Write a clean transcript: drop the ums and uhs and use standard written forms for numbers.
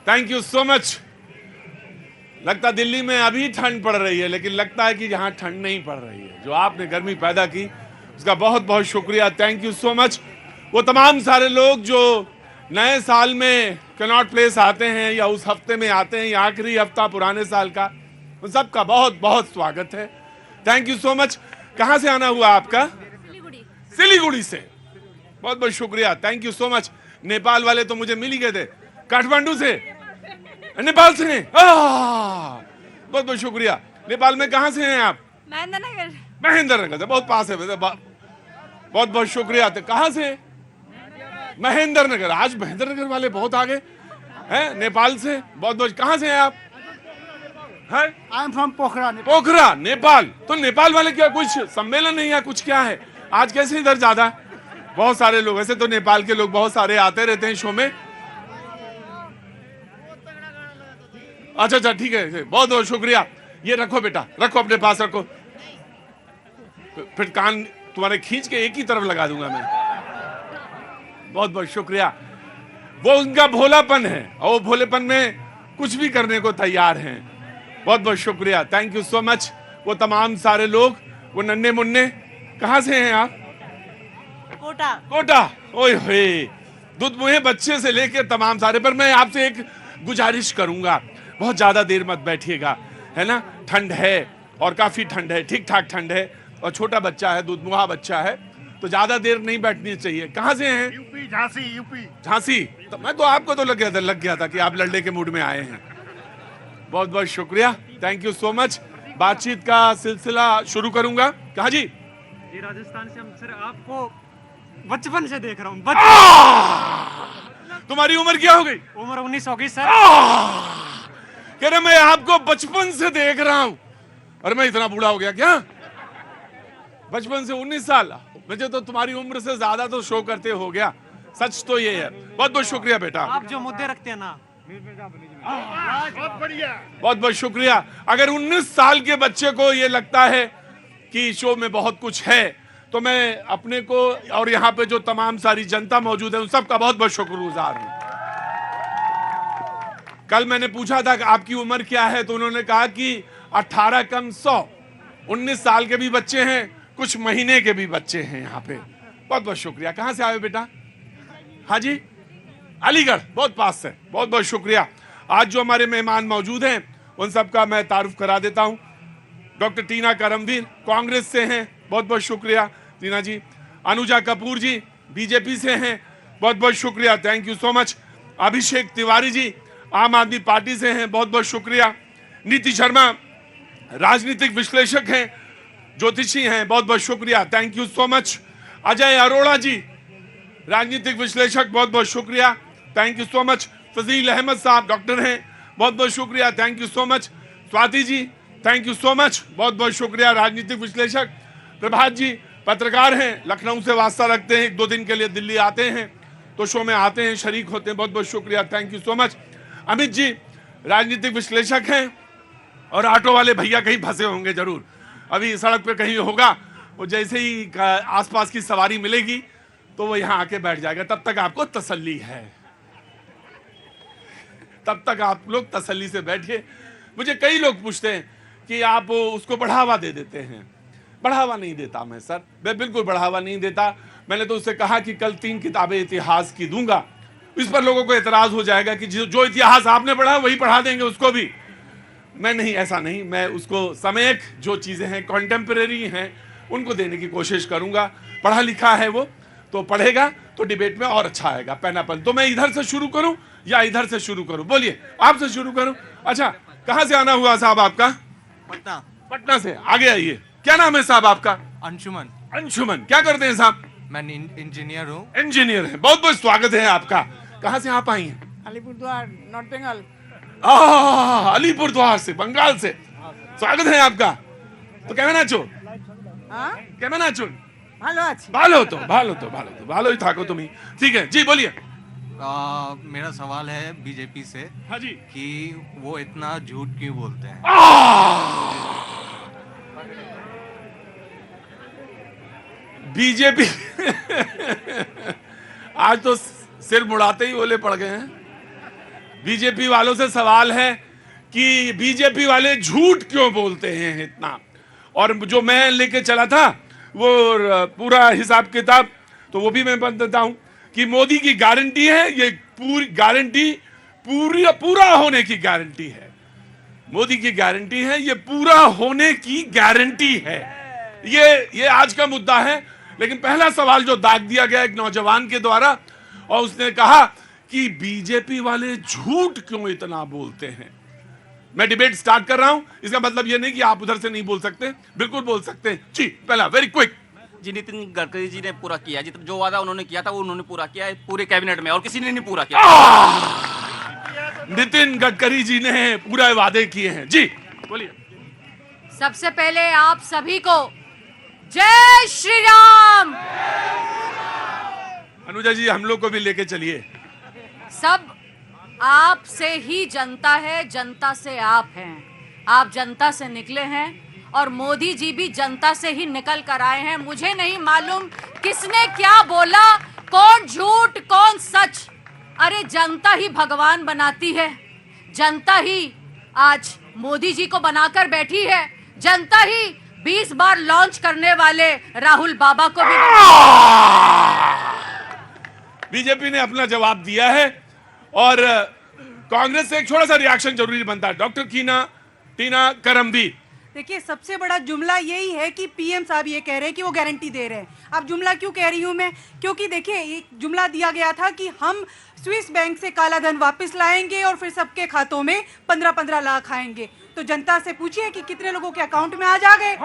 Thank you so much. लगता दिल्ली में अभी ठंड पड़ रही है, लेकिन लगता है कि यहाँ ठंड नहीं पड़ रही है। जो आपने गर्मी पैदा की उसका बहुत बहुत शुक्रिया, थैंक यू सो मच। वो तमाम सारे लोग जो नए साल में कनॉट प्लेस आते हैं या उस हफ्ते में आते हैं या आखिरी हफ्ता पुराने साल का, उन सबका बहुत बहुत स्वागत है, थैंक यू सो मच। कहाँ से आना हुआ आपका? सिलीगुड़ी से। बहुत बहुत शुक्रिया, thank you so much. Nepal वाले तो मुझे मिल ही गए थे। काठमांडू से, नेपाल से हैं। बहुत बहुत शुक्रिया। नेपाल में कहाँ से हैं आप? महेंद्रनगर। महेंद्रनगर से, बहुत पास है। बहुत बहुत शुक्रिया। तो कहाँ से? महेंद्रनगर। आज महेंद्रनगर वाले बहुत आगे हैं नेपाल से। बहुत बहुत। कहाँ से हैं आप? आई एम फ्रॉम पोखरा। पोखरा, नेपाल। तो नेपाल वाले क्या कुछ सम्मेलन नहीं है, कुछ क्या है? आज कैसे इधर ज्यादा? बहुत सारे लोग, ऐसे तो नेपाल के लोग बहुत सारे आते रहते हैं शो में। अच्छा अच्छा, ठीक है, बहुत बहुत शुक्रिया। ये रखो बेटा, रखो अपने पास रखो, फिर कान तुम्हारे खींच के एक ही तरफ लगा दूंगा मैं। बहुत बहुत शुक्रिया। वो उनका भोलापन है और वो भोलेपन में कुछ भी करने को तैयार हैं। बहुत बहुत शुक्रिया, थैंक यू सो मच। वो तमाम सारे लोग, वो नन्हे मुन्ने। कहाँ से हैं आप? कोटा। कोटा। ओए होए, दूध मुहे बच्चे से लेकर तमाम सारे। पर मैं आपसे एक गुजारिश करूंगा, बहुत ज्यादा देर मत बैठिएगा, है ना? ठंड है और काफी ठंड है, ठीक ठाक ठंड है, और छोटा बच्चा है, दूध मुहा बच्चा है, तो ज्यादा देर नहीं बैठनी चाहिए। कहाँ से हैं? यूपी, झांसी। यूपी झांसी। तो मैं तो आपको तो लग गया था कि आप लड़ने के मूड में आए हैं। बहुत बहुत शुक्रिया, थैंक यू सो मच। बातचीत का सिलसिला शुरू करूंगा। कहाँ जी? ये राजस्थान से हम सर आपको बचपन से देख रहा हूँ। तुम्हारी उम्र क्या हो गई? उम्र 19 हो गई सर। कह रहे मैं आपको बचपन से देख रहा हूं। और मैं इतना बूढ़ा हो गया क्या? बचपन से 19 साल। मुझे तो तुम्हारी उम्र से ज्यादा तो शो करते हो गया। सच तो ये है। बहुत बहुत शुक्रिया बेटा। आप जो मुद्दे रखते हैं ना, बहुत बढ़िया। बहुत बहुत शुक्रिया। अगर 19 साल के बच्चे को ये लगता है कि शो में बहुत कुछ है, तो मैं अपने को और यहाँ पे जो तमाम सारी जनता मौजूद है उन सबका बहुत बहुत शुक्रगुजार हूं। कल मैंने पूछा था कि आपकी उम्र क्या है, तो उन्होंने कहा कि 18 कम 100। 19 साल के भी बच्चे हैं, कुछ महीने के भी बच्चे हैं यहाँ पे। बहुत बहुत शुक्रिया। कहाँ से आए बेटा? हाँ जी, अलीगढ़, बहुत पास से। बहुत बहुत शुक्रिया। आज जो हमारे मेहमान मौजूद हैं उन सबका मैं तारुफ करा देता हूँ। डॉक्टर टीना करमवीर कांग्रेस से हैं, बहुत बहुत शुक्रिया टीना जी। अनुजा कपूर जी बीजेपी से हैं, बहुत बहुत शुक्रिया, thank you so much. Abhishek Tiwari ji आम आदमी पार्टी से हैं, बहुत बहुत शुक्रिया। नीति शर्मा राजनीतिक विश्लेषक हैं, ज्योतिषी हैं, बहुत बहुत शुक्रिया, thank you so much. Ajay Arora ji राजनीतिक विश्लेषक, बहुत बहुत शुक्रिया, thank you so much. Fazil Ahmed साहब डॉक्टर हैं, बहुत बहुत शुक्रिया, thank you so much. Swati ji thank you so much, बहुत बहुत शुक्रिया, राजनीतिक विश्लेषक। प्रभात जी पत्रकार हैं, लखनऊ से वास्ता रखते हैं, 1-2 दिन के लिए दिल्ली आते हैं तो शो में आते हैं, शरीक होते हैं, बहुत बहुत शुक्रिया, thank you so much. Amit ji राजनीतिक विश्लेषक हैं। और ऑटो वाले भैया कहीं फंसे होंगे जरूर, अभी सड़क पे कहीं होगा, वो जैसे ही आसपास की सवारी मिलेगी तो वो यहाँ आके बैठ जाएगा, तब तक आपको तसल्ली है, तब तक आप लोग तसल्ली से बैठिए। मुझे कई लोग पूछते हैं कि आप उसको बढ़ावा दे देते हैं। बढ़ावा नहीं देता मैं सर, मैं बिल्कुल बढ़ावा नहीं देता। मैंने तो उससे कहा कि कल 3 किताबें इतिहास की दूंगा। इस पर लोगों को एतराज हो जाएगा कि जो इतिहास आपने पढ़ा वही पढ़ा देंगे उसको भी। मैं नहीं, ऐसा नहीं, मैं उसको समयक जो चीजें हैं, कॉन्टेम्परेरी हैं, उनको देने की कोशिश करूंगा। पढ़ा लिखा है वो, तो पढ़ेगा तो डिबेट में और अच्छा आएगा पैनापन। तो मैं इधर से शुरू करूं या इधर से शुरू करूं? बोलिए, आपसे शुरू करूं? अच्छा, कहां से आना हुआ साहब आपका? पटना। पटना से। आगे आइए, क्या नाम है साहब आपका? अंशुमन। अंशुमन, क्या करते हैं साहब? मैं इंजीनियर हूँ। इंजीनियर हैं, बहुत बहुत स्वागत है आपका। कहां से आप आई हैं? अलीपुरद्वार, नॉर्थ बंगाल। अलीपुरद्वार से, बंगाल से, स्वागत है आपका। तो কেমন আছো? हाँ, কেমন আছো? ভালো আছি। ভালোই থাকো তুমি। ठीक है जी, बोलिए। मेरा सवाल है बीजेपी से हाँ जी। कि वो इतना झूठ क्यों बोलते हैं? बीजेपी आज तो सिर मुड़ाते ही ओले पड़ गए हैं। बीजेपी वालों से सवाल है कि बीजेपी वाले झूठ क्यों बोलते हैं इतना। और जो मैं लेके चला था वो पूरा हिसाब किताब, तो वो भी मैं बता देता हूं कि मोदी की गारंटी है, ये पूरी गारंटी पूरा होने की गारंटी है। मोदी की गारंटी है, ये पूरा होने की गारंटी है। ये आज का मुद्दा है। लेकिन पहला सवाल जो दाग दिया गया एक नौजवान के द्वारा, और उसने कहा कि बीजेपी वाले झूठ क्यों इतना बोलते हैं। मैं डिबेट स्टार्ट कर रहा हूं, इसका मतलब यह नहीं कि आप उधर से नहीं बोल सकते, बिल्कुल बोल सकते हैं जी। पहला वेरी क्विक जी, नितिन गडकरी जी ने पूरा किया, जितना जो वादा उन्होंने किया था वो उन्होंने पूरा किया है पूरे कैबिनेट में, और किसी ने नहीं पूरा किया। नितिन गडकरी जी ने पूरा वादे किए हैं जी, बोलिए। सबसे पहले आप सभी को जय श्री राम। अनुजा जी हम लोग को भी लेके चलिए। सब आपसे ही जनता है, जनता से आप हैं। आप जनता से निकले हैं और मोदी जी भी जनता से ही निकल कर आए हैं। मुझे नहीं मालूम किसने क्या बोला, कौन झूठ कौन सच। अरे जनता ही भगवान बनाती है, जनता ही आज मोदी जी को बनाकर बैठी है, जनता ही 20 बार लॉन्च करने वाले राहुल बाबा को भी। बीजेपी ने अपना जवाब दिया है और कांग्रेस से एक छोटा सा रिएक्शन जरूरी बनता है। डॉक्टर टीना करमबी। देखिए, सबसे बड़ा जुमला यही है कि पीएम साहब ये कह रहे हैं कि वो गारंटी दे रहे हैं। अब जुमला क्यों कह रही हूं मैं, क्योंकि देखिए एक जुमला दिया गया था कि हम स्विस बैंक से काला धन वापस लाएंगे और फिर सबके खातों में 15-15 लाख आएंगे। तो जनता से पूछिए कि कितने लोगों के अकाउंट में आज आ गए।